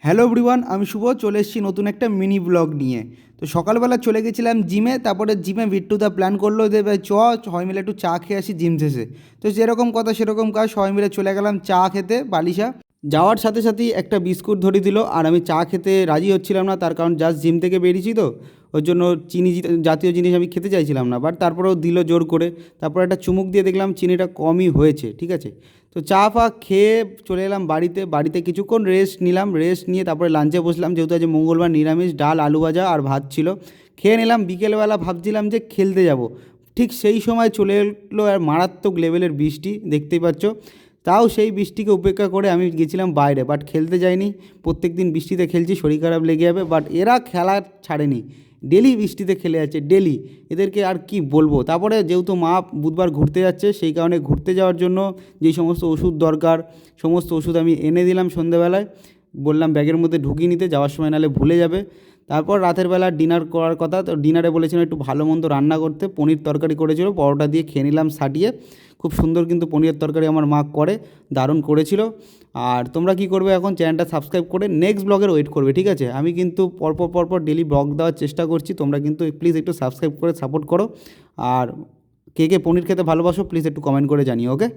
Hello everyone, আমি শুভ চলে এসেছি নতুন একটা মিনি ব্লগ নিয়ে। তো সকালবেলা চলে গেছিলাম জিমে, তারপরে জিমে বিট্টুদা প্ল্যান করলো যে ভাই সবাই মিলে একটু চা খেয়ে আসি জিম শেষে। তো যেরকম কথা সেরকম কাজ, সবাই মিলে চলে গেলাম চা খেতে বালিশা। যাওয়ার সাথে সাথেই একটা বিস্কুট ধরিয়ে দিল, আর আমি চা খেতে রাজি হচ্ছিলাম না, তার কারণ জাস্ট জিম থেকে বেরিয়েছি তো, ওর জন্য চিনি জাতীয় জিনিস আমি খেতে চাইছিলাম না, বাট তারপরেও দিল জোর করে। তারপর একটা চুমুক দিয়ে দেখলাম চিনিটা কমই হয়েছে, ঠিক আছে। তো চা ফা খেয়ে চলে এলাম বাড়িতে। বাড়িতে কিছুক্ষণ রেস্ট নিলাম, রেস্ট নিয়ে তারপরে লাঞ্চে বসলাম, যেহেতু আজ মঙ্গলবার, নিরামিষ ডাল আলু ভাজা আর ভাত ছিল, খেয়ে নিলাম। বিকেলবেলা ভাবছিলাম যে খেলতে যাব, ঠিক সেই সময় চলে এলো আর মারাত্মক লেভেলের বৃষ্টি, দেখতেই পাচ্ছ। তাও সেই বৃষ্টিকে উপেক্ষা করে আমি গেছিলাম বাইরে, বাট খেলতে যাইনি। প্রত্যেক দিন বৃষ্টিতে খেলছি, শরীর খারাপ লেগে যাবে, বাট এরা খেলা ছাড়েনি, ডেলি বৃষ্টিতে খেলে যাচ্ছে ডেলি। এদেরকে আর কি বলবো। তারপরে যেহেতু মা বুধবার ঘুরতে যাচ্ছে, সেই কারণে ঘুরতে যাওয়ার জন্য যেই সমস্ত ওষুধ দরকার সমস্ত ওষুধ আমি এনে দিলাম সন্ধেবেলায়, বললাম ব্যাগের মধ্যে ঢুকিয়ে নিতে, যাওয়ার সময় নাহলে ভুলে যাবে। তারপর রাতের বেলা ডিনার করার কথা, তো ডিনারে বলেছিলাম একটু ভালো মন্দ রান্না করতে, পনির তরকারি করেছিল, পরোটা দিয়ে খেয়ে নিলাম সাটিয়ে। খুব সুন্দর কিন্তু পনিরের তরকারি আমার মা করে, দারুণ করেছিল। আর তোমরা কি করবে এখন, চ্যানেলটা সাবস্ক্রাইব করে নেক্সট ব্লগের ওয়েট করবে, ঠিক আছে। আমি কিন্তু পরপর ডেলি ব্লগ দেওয়ার চেষ্টা করছি, তোমরা কিন্তু প্লিজ একটু সাবস্ক্রাইব করে সাপোর্ট করো। আর কে কে পনির খেতে ভালোবাসো প্লিজ একটু কমেন্ট করে জানিও, ওকে।